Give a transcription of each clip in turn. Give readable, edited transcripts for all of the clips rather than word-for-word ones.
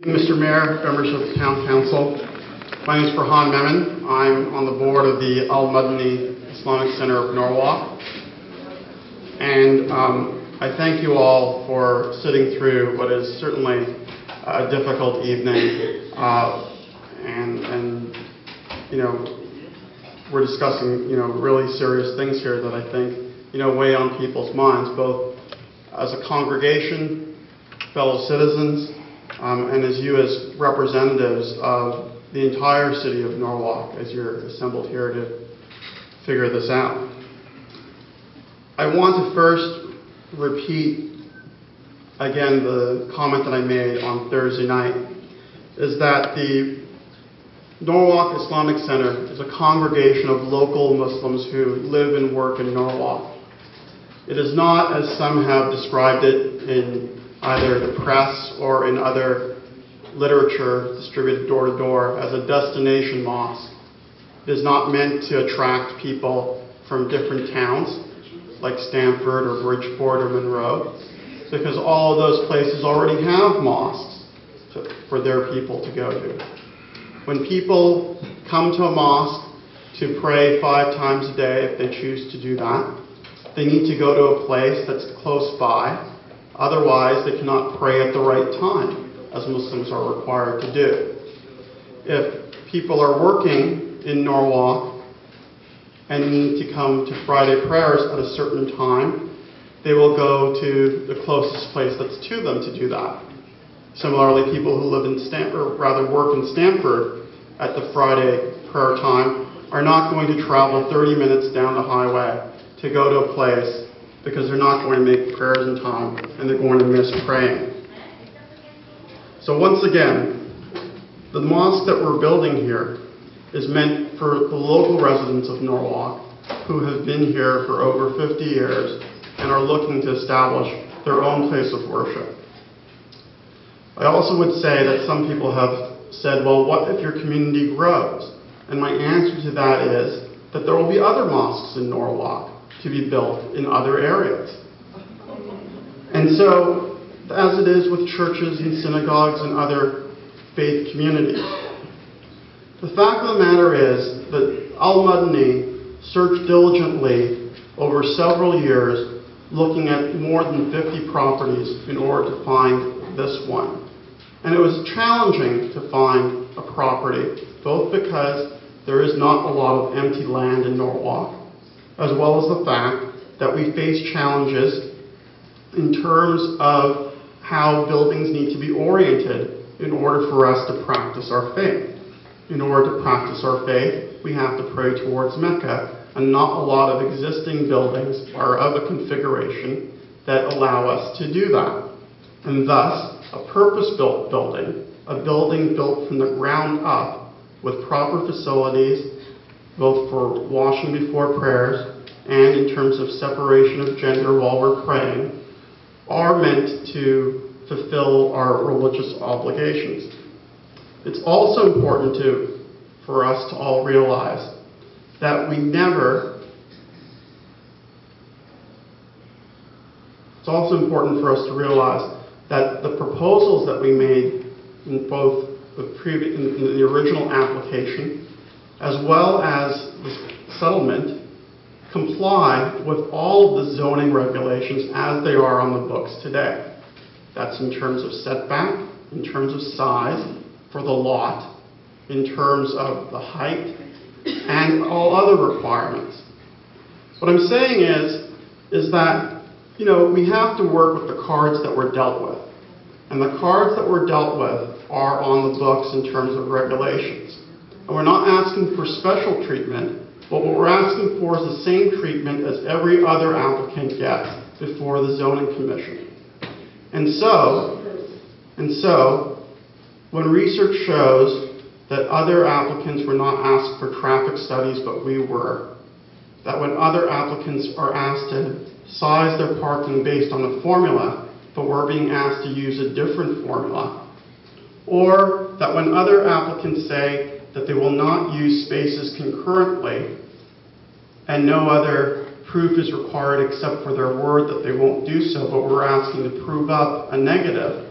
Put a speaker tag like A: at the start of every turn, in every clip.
A: Mr. Mayor, members of the Town Council, my name is Farhan Memon. I'm on the board of the Madany Islamic Center of Norwalk. And I thank you all for sitting through what is certainly a difficult evening. And you know, we're discussing, really serious things here that I think, weigh on people's minds, both as a congregation, fellow citizens, and as you as representatives of the entire city of Norwalk as you're assembled here to figure this out. I want to first repeat again the comment that I made on Thursday night, is that the Norwalk Islamic Center is a congregation of local Muslims who live and work in Norwalk. It is not, as some have described it in either the press or in other literature distributed door to door, as a destination mosque. It is not meant to attract people from different towns like Stamford or Bridgeport or Monroe, because all of those places already have mosques for their people to go to. When people come to a mosque to pray 5 times a day, if they choose to do that, they need to go to a place that's close by. Otherwise, they cannot pray at the right time, as Muslims are required to do. If people are working in Norwalk and need to come to Friday prayers at a certain time, they will go to the closest place that's to them to do that. Similarly, people who live in work in Stamford at the Friday prayer time are not going to travel 30 minutes down the highway to go to a place, because they're not going to make prayers in time and they're going to miss praying. So once again, the mosque that we're building here is meant for the local residents of Norwalk who have been here for over 50 years and are looking to establish their own place of worship. I also would say that some people have said, well, what if your community grows? And my answer to that is that there will be other mosques in Norwalk to be built in other areas. And so, as it is with churches and synagogues and other faith communities, the fact of the matter is that Al-Madany searched diligently over several years, looking at more than 50 properties in order to find this one. And it was challenging to find a property, both because there is not a lot of empty land in Norwalk, as well as the fact that we face challenges in terms of how buildings need to be oriented in order for us to practice our faith. In order to practice our faith, we have to pray towards Mecca, and not a lot of existing buildings are of a configuration that allow us to do that. And thus, a purpose-built building, a building built from the ground up with proper facilities, both for washing before prayers and in terms of separation of gender while we're praying, are meant to fulfill our religious obligations. It's also important for us to all realize that it's also important for us to realize that the proposals that we made in both in the original application as well as the settlement comply with all of the zoning regulations as they are on the books today. That's in terms of setback, in terms of size for the lot, in terms of the height, and all other requirements. What I'm saying is that, we have to work with the cards that we're dealt with. And the cards that we're dealt with are on the books in terms of regulations. And we're not asking for special treatment, but what we're asking for is the same treatment as every other applicant gets before the zoning commission. And so, when research shows that other applicants were not asked for traffic studies, but we were, that when other applicants are asked to size their parking based on a formula, but we're being asked to use a different formula, or that when other applicants say that they will not use spaces concurrently and no other proof is required except for their word that they won't do so, but we're asking to prove up a negative,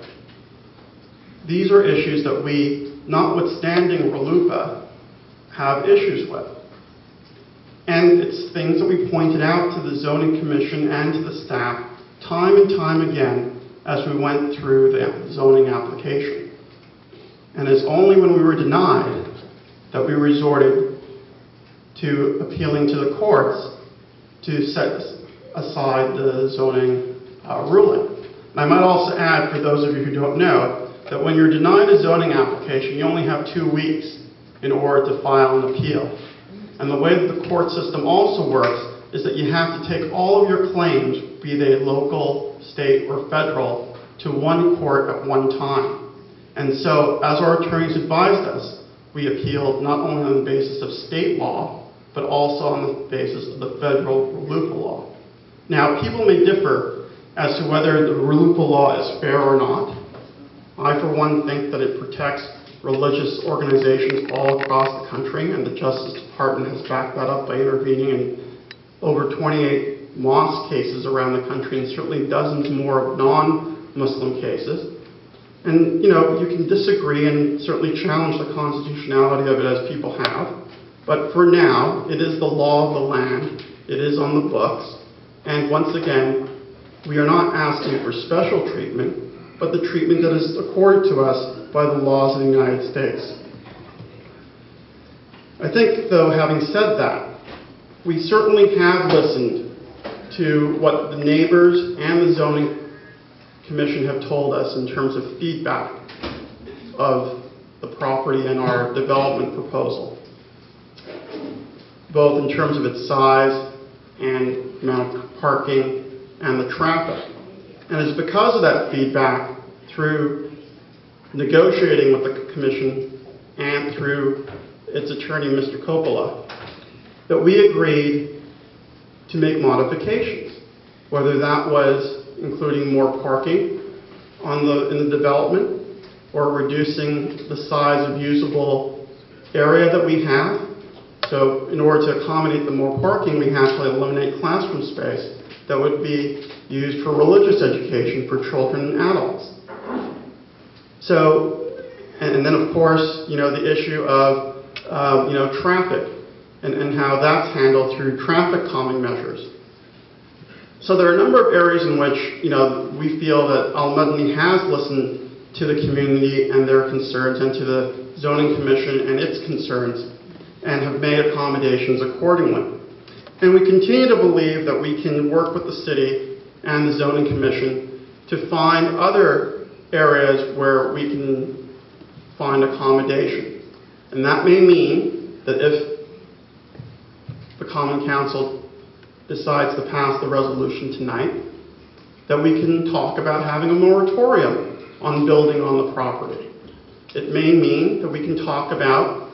A: these are issues that we, notwithstanding RLUIPA, have issues with. And it's things that we pointed out to the Zoning Commission and to the staff time and time again as we went through the zoning application. And it's only when we were denied that we resorted to appealing to the courts to set aside the zoning ruling. And I might also add, for those of you who don't know, that when you're denied a zoning application, you only have 2 weeks in order to file an appeal. And the way that the court system also works is that you have to take all of your claims, be they local, state, or federal, to one court at one time. And so, as our attorneys advised us, we appealed not only on the basis of state law, but also on the basis of the federal RLUIPA law. Now, people may differ as to whether the RLUIPA law is fair or not. I, for one, think that it protects religious organizations all across the country, and the Justice Department has backed that up by intervening in over 28 mosque cases around the country, and certainly dozens more of non-Muslim cases. And, you know, you can disagree and certainly challenge the constitutionality of it, as people have. But for now, it is the law of the land. It is on the books. And once again, we are not asking for special treatment, but the treatment that is accorded to us by the laws of the United States. I think, though, having said that, we certainly have listened to what the neighbors and the zoning commission have told us in terms of feedback of the property and our development proposal, both in terms of its size and amount of parking and the traffic. And it's because of that feedback, through negotiating with the commission and through its attorney, Mr. Coppola, that we agreed to make modifications, whether that was including more parking in the development, or reducing the size of usable area that we have. So in order to accommodate the more parking, we have to eliminate classroom space that would be used for religious education for children and adults. So, and then of course, you know, the issue of traffic and how that's handled through traffic calming measures. So there are a number of areas in which, you know, we feel that Al-Madany has listened to the community and their concerns, and to the zoning commission and its concerns, and have made accommodations accordingly. And we continue to believe that we can work with the city and the zoning commission to find other areas where we can find accommodation. And that may mean that if the Common Council decides to pass the resolution tonight, that we can talk about having a moratorium on building on the property. It may mean that we can talk about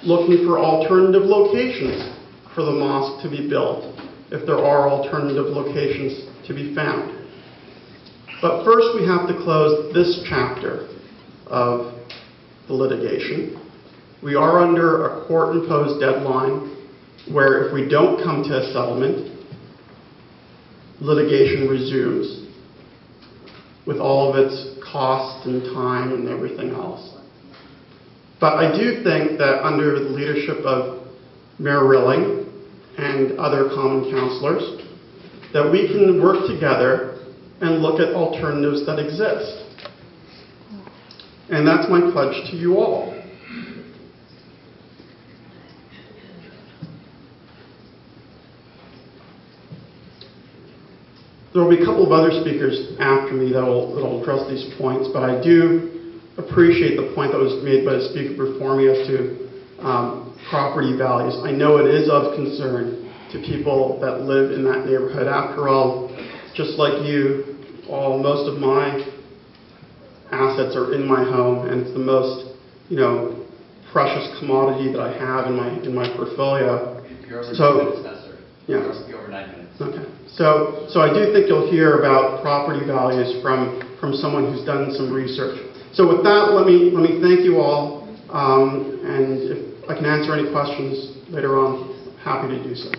A: looking for alternative locations for the mosque to be built, if there are alternative locations to be found. But first we have to close this chapter of the litigation. We are under a court-imposed deadline where if we don't come to a settlement, litigation resumes with all of its costs and time and everything else. But I do think that under the leadership of Mayor Rilling and other common councilors, that we can work together and look at alternatives that exist. And that's my pledge to you all. There will be a couple of other speakers after me that will address these points, but I do appreciate the point that was made by the speaker before me as to property values. I know it is of concern to people that live in that neighborhood. After all, just like you, most of my assets are in my home, and it's the most, precious commodity that I have in my portfolio.
B: You're over 2 minutes now, sir.
A: Yeah.
B: You're over 9 minutes.
A: Okay. So I do think you'll hear about property values from someone who's done some research. So with that, let me thank you all, and if I can answer any questions later on, happy to do so.